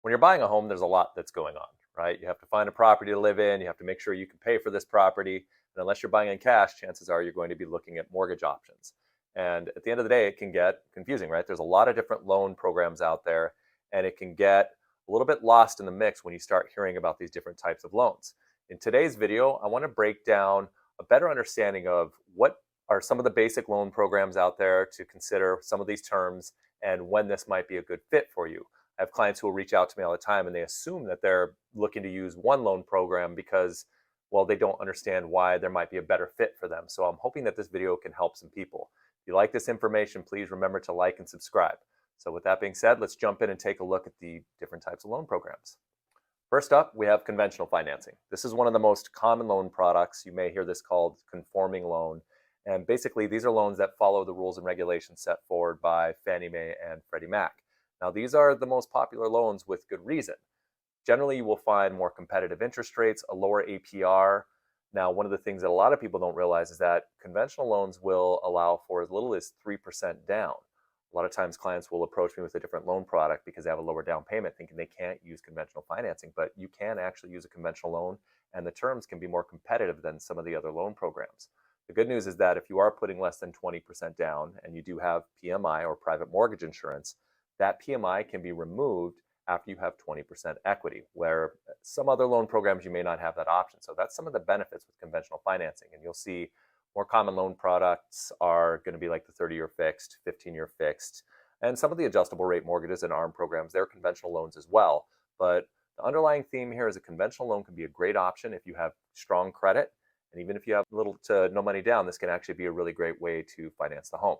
when you're buying a home, there's a lot that's going on, right? You have to find a property to live in. You have to make sure you can pay for this property. And unless you're buying in cash, chances are you're going to be looking at mortgage options. And at the end of the day, it can get confusing, right? There's a lot of different loan programs out there, and it can get a little bit lost in the mix when you start hearing about these different types of loans. In today's video, I want to break down a better understanding of what are some of the basic loan programs out there to consider, some of these terms, and when this might be a good fit for you. I have clients who will reach out to me all the time and they assume that they're looking to use one loan program because, well, they don't understand why there might be a better fit for them. So I'm hoping that this video can help some people. If you like this information, please remember to like and subscribe. So with that being said, let's jump in and take a look at the different types of loan programs. First up, we have conventional financing. This is one of the most common loan products. You may hear this called conforming loan. And basically, these are loans that follow the rules and regulations set forward by Fannie Mae and Freddie Mac. Now, these are the most popular loans with good reason. Generally, you will find more competitive interest rates, a lower APR. Now, one of the things that a lot of people don't realize is that conventional loans will allow for as little as 3% down. A lot of times clients will approach me with a different loan product because they have a lower down payment thinking they can't use conventional financing, but you can actually use a conventional loan and the terms can be more competitive than some of the other loan programs. The good news is that if you are putting less than 20% down and you do have PMI or private mortgage insurance, that PMI can be removed after you have 20% equity, where some other loan programs you may not have that option. So that's some of the benefits with conventional financing. And you'll see more common loan products are going to be like the 30-year fixed, 15-year fixed, and some of the adjustable rate mortgages and ARM programs, they're conventional loans as well. But the underlying theme here is a conventional loan can be a great option if you have strong credit. And even if you have little to no money down, this can actually be a really great way to finance the home.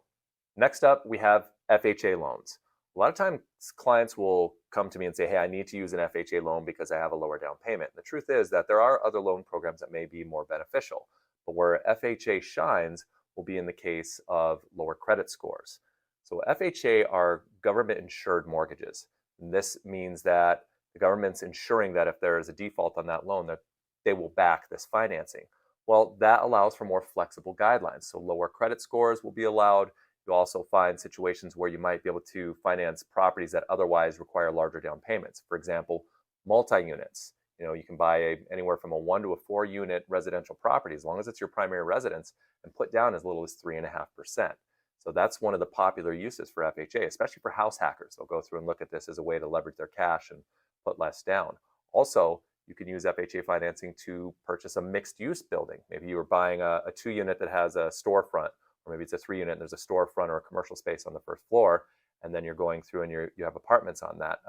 Next up, we have FHA loans. A lot of times clients will come to me and say, hey, I need to use an FHA loan because I have a lower down payment. And the truth is that there are other loan programs that may be more beneficial. But where FHA shines will be in the case of lower credit scores. So FHA are government insured mortgages. And this means that the government's ensuring that if there is a default on that loan, that they will back this financing. Well, that allows for more flexible guidelines. So lower credit scores will be allowed. You'll also find situations where you might be able to finance properties that otherwise require larger down payments. For example, multi-units. You can buy anywhere from a 1 to a 4 unit residential property as long as it's your primary residence and put down as little as 3.5%. So that's one of the popular uses for FHA, especially for house hackers. They'll go through and look at this as a way to leverage their cash and put less down. Also, you can use FHA financing to purchase a mixed use building. Maybe you were buying a 2 unit that has a storefront, or maybe it's a 3 unit and there's a storefront or a commercial space on the first floor, and then you're going through and you have apartments on that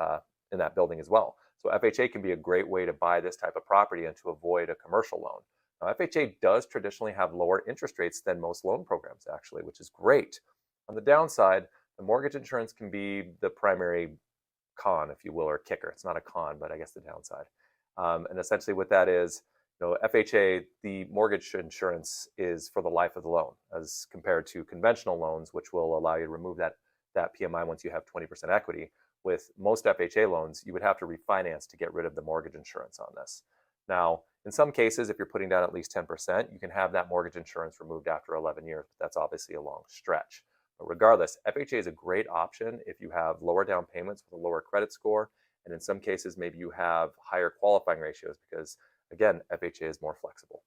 in that building as well. So FHA can be a great way to buy this type of property and to avoid a commercial loan. Now, FHA does traditionally have lower interest rates than most loan programs, actually, which is great. On the downside, the mortgage insurance can be the primary con, if you will, or kicker. It's not a con, but I guess the downside. And essentially what that is, FHA, the mortgage insurance is for the life of the loan as compared to conventional loans, which will allow you to remove that PMI once you have 20% equity. With most FHA loans, you would have to refinance to get rid of the mortgage insurance on this. Now, in some cases, if you're putting down at least 10%, you can have that mortgage insurance removed after 11 years, but that's obviously a long stretch. But regardless, FHA is a great option if you have lower down payments with a lower credit score, and in some cases, maybe you have higher qualifying ratios because, again, FHA is more flexible.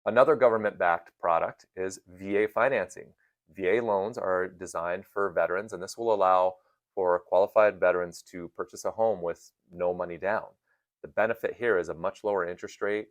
Another government-backed product is VA financing. VA loans are designed for veterans, and this will allow for qualified veterans to purchase a home with no money down. The benefit here is a much lower interest rate,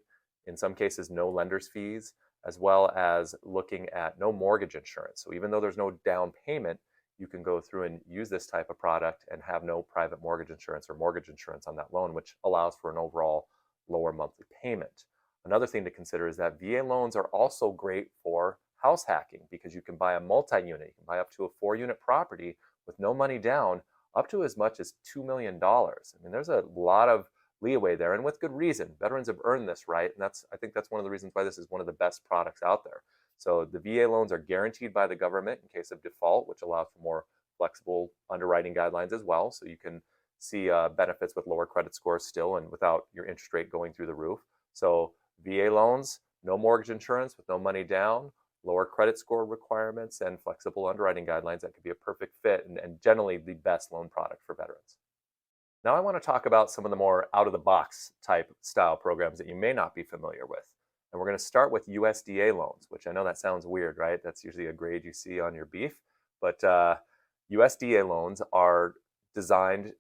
in some cases no lender's fees, as well as looking at no mortgage insurance. So even though there's no down payment, you can go through and use this type of product and have no private mortgage insurance or mortgage insurance on that loan, which allows for an overall lower monthly payment. Another thing to consider is that VA loans are also great for house hacking because you can buy a multi-unit. You can buy up to a 4-unit property with no money down, up to as much as $2 million. I mean, there's a lot of leeway there, and with good reason. Veterans have earned this right, and I think that's one of the reasons why this is one of the best products out there. So the VA loans are guaranteed by the government in case of default, which allows for more flexible underwriting guidelines as well. So you can see benefits with lower credit scores still and without your interest rate going through the roof. So VA loans, no mortgage insurance with no money down, lower credit score requirements, and flexible underwriting guidelines, that could be a perfect fit and generally the best loan product for veterans. Now I want to talk about some of the more out of the box type style programs that you may not be familiar with. And we're going to start with USDA loans, which I know that sounds weird, right? That's usually a grade you see on your beef. But USDA loans are designed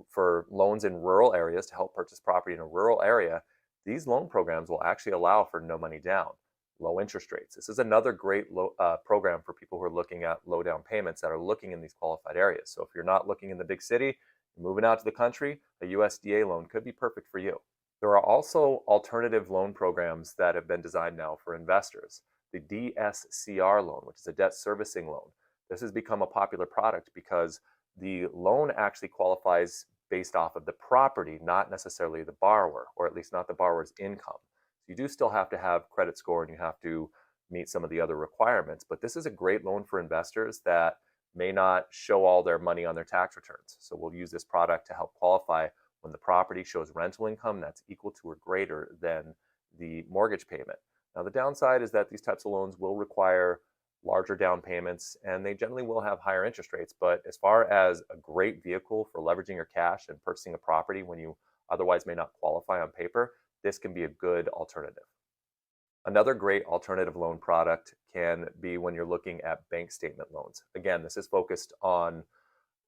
for loans in rural areas to help purchase property in a rural area. These loan programs will actually allow for no money down, low interest rates. This is another great program for people who are looking at low down payments that are looking in these qualified areas. So if you're not looking in the big city, moving out to the country, a USDA loan could be perfect for you. There are also alternative loan programs that have been designed now for investors. The DSCR loan, which is a debt servicing loan. This has become a popular product because the loan actually qualifies based off of the property, not necessarily the borrower, or at least not the borrower's income. You do still have to have credit score and you have to meet some of the other requirements, but this is a great loan for investors that may not show all their money on their tax returns. So we'll use this product to help qualify when the property shows rental income that's equal to or greater than the mortgage payment. Now, the downside is that these types of loans will require larger down payments and they generally will have higher interest rates. But as far as a great vehicle for leveraging your cash and purchasing a property when you otherwise may not qualify on paper, this can be a good alternative. Another great alternative loan product can be when you're looking at bank statement loans. Again, this is focused on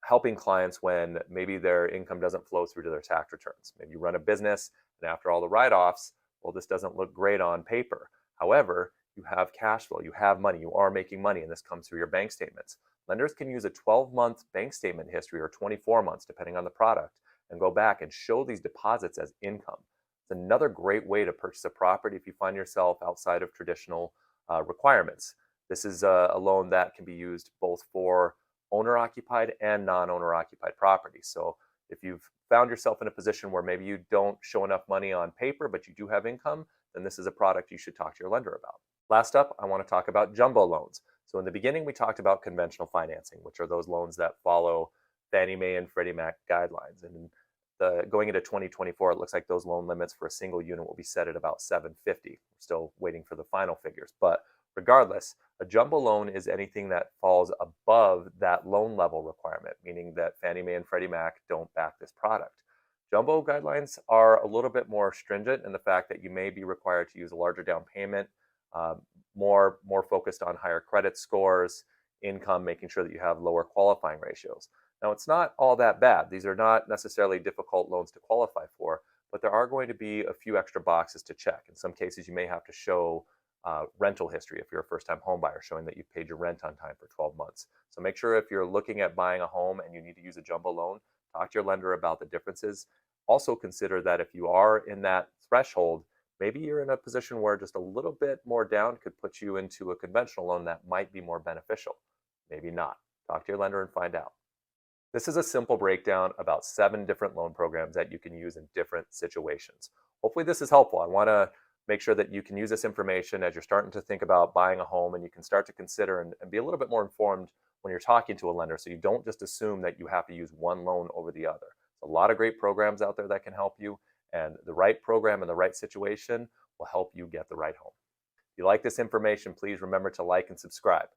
helping clients when maybe their income doesn't flow through to their tax returns. Maybe you run a business and after all the write-offs, well, this doesn't look great on paper. However, you have cash flow, you have money, you are making money, and this comes through your bank statements. Lenders can use a 12-month bank statement history or 24 months, depending on the product, and go back and show these deposits as income. It's another great way to purchase a property if you find yourself outside of traditional requirements. This is a loan that can be used both for owner-occupied and non-owner-occupied properties. So if you've found yourself in a position where maybe you don't show enough money on paper, but you do have income, then this is a product you should talk to your lender about. Last up, I want to talk about jumbo loans. So in the beginning, we talked about conventional financing, which are those loans that follow Fannie Mae and Freddie Mac guidelines. And going into 2024, it looks like those loan limits for a single unit will be set at about 750. We're still waiting for the final figures, but regardless, a jumbo loan is anything that falls above that loan level requirement, meaning that Fannie Mae and Freddie Mac don't back this product. Jumbo guidelines are a little bit more stringent in the fact that you may be required to use a larger down payment, more focused on higher credit scores, income, making sure that you have lower qualifying ratios. Now, it's not all that bad. These are not necessarily difficult loans to qualify for, but there are going to be a few extra boxes to check. In some cases, you may have to show rental history if you're a first-time home buyer, showing that you've paid your rent on time for 12 months. So make sure if you're looking at buying a home and you need to use a jumbo loan, talk to your lender about the differences. Also consider that if you are in that threshold, maybe you're in a position where just a little bit more down could put you into a conventional loan that might be more beneficial. Maybe not. Talk to your lender and find out. This is a simple breakdown about 7 different loan programs that you can use in different situations. Hopefully this is helpful. I want to make sure that you can use this information as you're starting to think about buying a home, and you can start to consider and be a little bit more informed when you're talking to a lender, so you don't just assume that you have to use one loan over the other. There's a lot of great programs out there that can help you, and the right program in the right situation will help you get the right home. If you like this information, please remember to like and subscribe.